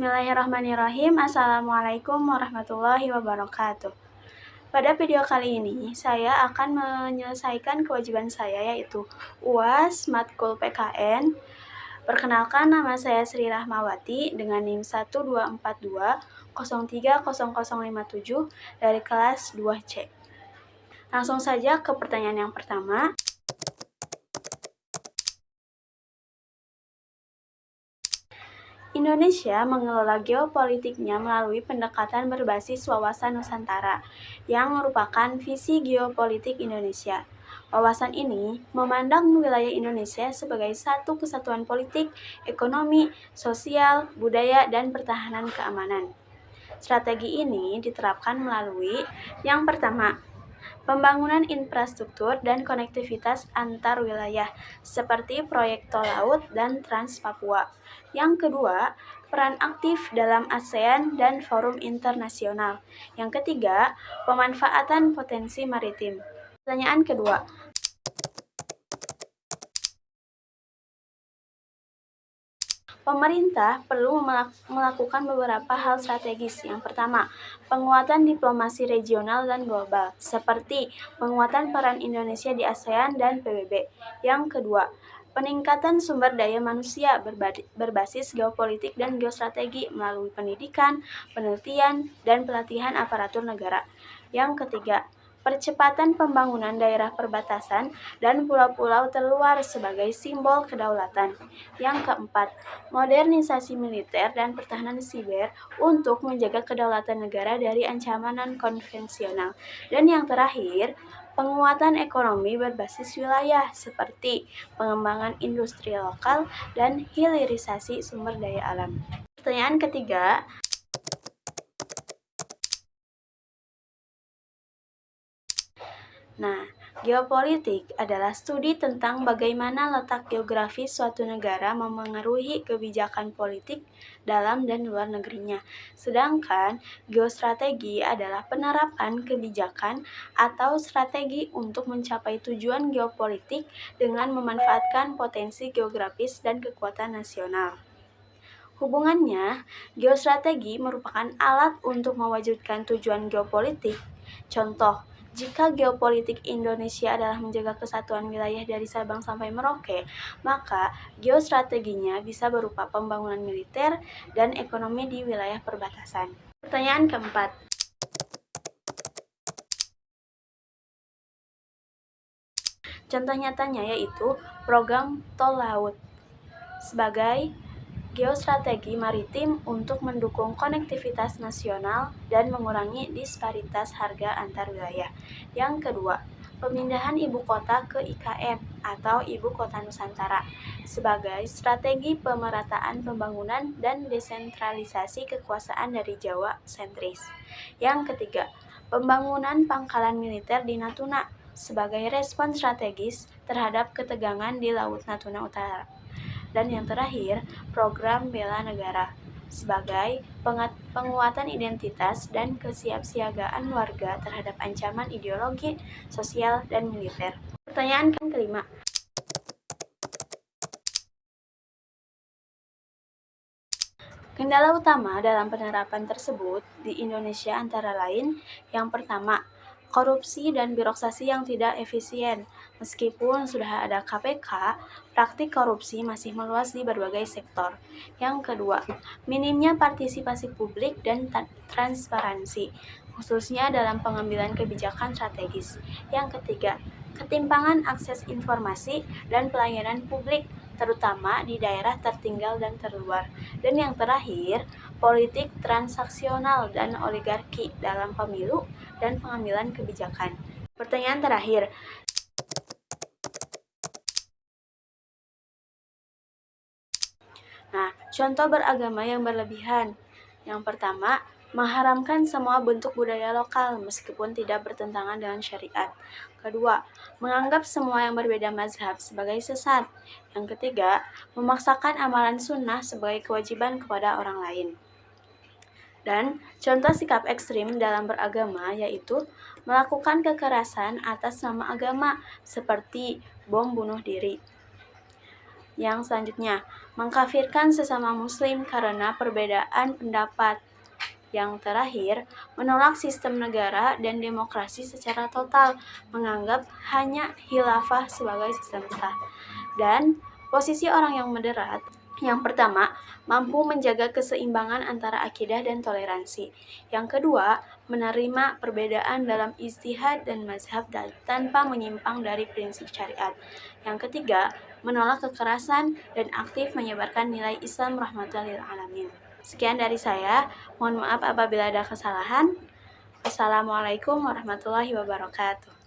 Bismillahirrahmanirrahim. Assalamualaikum warahmatullahi wabarakatuh. Pada video kali ini, saya akan menyelesaikan kewajiban saya yaitu UAS Matkul PKN. Perkenalkan, nama saya Sri Rahmawati dengan NIM 12420300057 dari kelas 2C. Langsung saja ke pertanyaan yang pertama. Indonesia mengelola geopolitiknya melalui pendekatan berbasis wawasan Nusantara, yang merupakan visi geopolitik Indonesia. Wawasan ini memandang wilayah Indonesia sebagai satu kesatuan politik, ekonomi, sosial, budaya, dan pertahanan keamanan. Strategi ini diterapkan melalui yang pertama, pembangunan infrastruktur dan konektivitas antar wilayah, seperti proyek tol laut dan Trans Papua. Yang kedua, peran aktif dalam ASEAN dan forum internasional. Yang ketiga, pemanfaatan potensi maritim. Pertanyaan kedua, pemerintah perlu melakukan beberapa hal strategis. Yang pertama, penguatan diplomasi regional dan global, seperti penguatan peran Indonesia di ASEAN dan PBB. Yang kedua, peningkatan sumber daya manusia berbasis geopolitik dan geostrategi melalui pendidikan, penelitian, dan pelatihan aparatur negara. Yang ketiga, percepatan pembangunan daerah perbatasan dan pulau-pulau terluar sebagai simbol kedaulatan. Yang keempat, modernisasi militer dan pertahanan siber untuk menjaga kedaulatan negara dari ancaman non-konvensional. Dan yang terakhir, penguatan ekonomi berbasis wilayah seperti pengembangan industri lokal dan hilirisasi sumber daya alam. Pertanyaan ketiga, geopolitik adalah studi tentang bagaimana letak geografis suatu negara memengaruhi kebijakan politik dalam dan luar negerinya. Sedangkan geostrategi adalah penerapan kebijakan atau strategi untuk mencapai tujuan geopolitik dengan memanfaatkan potensi geografis dan kekuatan nasional. Hubungannya, geostrategi merupakan alat untuk mewujudkan tujuan geopolitik. Contoh, jika geopolitik Indonesia adalah menjaga kesatuan wilayah dari Sabang sampai Merauke, maka geostrateginya bisa berupa pembangunan militer dan ekonomi di wilayah perbatasan. Pertanyaan keempat, contoh nyatanya yaitu program tol laut sebagai geostrategi maritim untuk mendukung konektivitas nasional dan mengurangi disparitas harga antar wilayah. Yang kedua, pemindahan ibu kota ke IKN atau Ibu Kota Nusantara sebagai strategi pemerataan pembangunan dan desentralisasi kekuasaan dari Jawa sentris. Yang ketiga, pembangunan pangkalan militer di Natuna sebagai respons strategis terhadap ketegangan di Laut Natuna Utara. Dan yang terakhir, program bela negara sebagai penguatan identitas dan kesiapsiagaan warga terhadap ancaman ideologi, sosial, dan militer. Pertanyaan kelima, kendala utama dalam penerapan tersebut di Indonesia antara lain, yang pertama, korupsi dan birokrasi yang tidak efisien. Meskipun sudah ada KPK, praktik korupsi masih meluas di berbagai sektor. Yang kedua, minimnya partisipasi publik dan transparansi, khususnya dalam pengambilan kebijakan strategis. Yang ketiga, ketimpangan akses informasi dan pelayanan publik, terutama di daerah tertinggal dan terluar. Dan yang terakhir, politik transaksional dan oligarki dalam pemilu dan pengambilan kebijakan. Pertanyaan terakhir, contoh beragama yang berlebihan. Yang pertama, mengharamkan semua bentuk budaya lokal meskipun tidak bertentangan dengan syariat. Kedua, menganggap semua yang berbeda mazhab sebagai sesat. Yang ketiga, memaksakan amalan sunnah sebagai kewajiban kepada orang lain. Dan contoh sikap ekstrim dalam beragama yaitu melakukan kekerasan atas nama agama seperti bom bunuh diri. Yang selanjutnya, mengkafirkan sesama muslim karena perbedaan pendapat. Yang terakhir, menolak sistem negara dan demokrasi secara total, menganggap hanya khilafah sebagai sistem sah. Dan posisi orang yang moderat, yang pertama, mampu menjaga keseimbangan antara akidah dan toleransi. Yang kedua, menerima perbedaan dalam ijtihad dan mazhab tanpa menyimpang dari prinsip syariat. Yang ketiga, menolak kekerasan dan aktif menyebarkan nilai Islam rahmatan lil alamin. Sekian dari saya, mohon maaf apabila ada kesalahan. Wassalamualaikum warahmatullahi wabarakatuh.